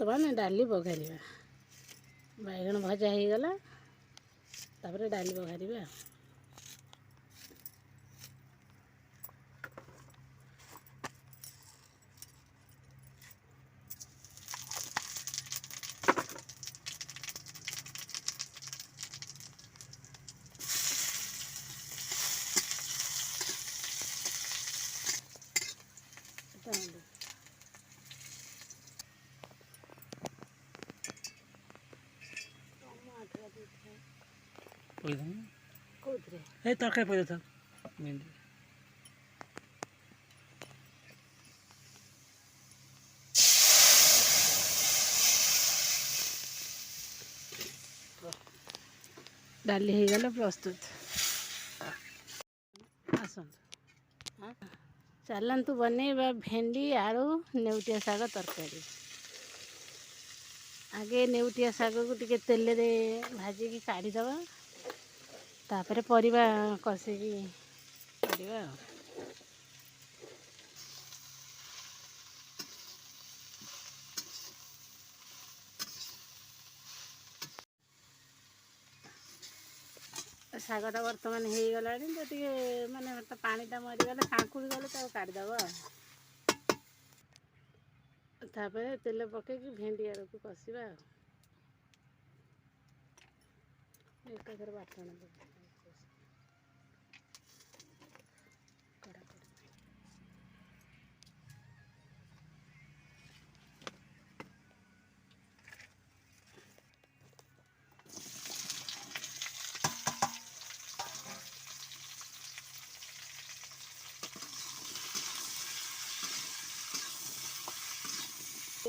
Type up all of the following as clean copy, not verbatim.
बर्तमान डाली बघारिबा बैगन भजा हो गला तापर डाली बघारिबा तरकारी पड़े था मेहंदी डाली हो गला प्रस्तुत आसतु चलतु बनैबा भेंडी आलू नेउटिया शाग तरकारी। आगे नेउटिया शाग को टिके तेल रे भाजिकी काढ़ीदबा तापर परिबा कषिकी करवा शागटा बर्तमान हो गला तो टे माने पानीटा मरीगले कांकुड़ी गले तो काढ़ीदब तापर तेल पकईकि भेंडी आलू को कषिबा एकाथरे बाटण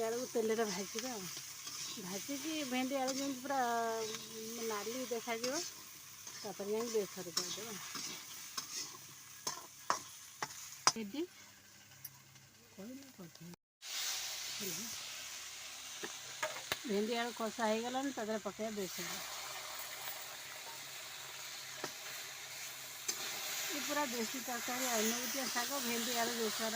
आलू को तेल भाजवा भाजिकी भेंडी आलू जमी पूरा नाली देखा तापर जा बेसर करदेवा भेंडी आलू कषा हो गलानी तादर पकड़ा बेसर ये पूरा देसी तरकारी नेउटिया शाग भेंडी आलू बेसर।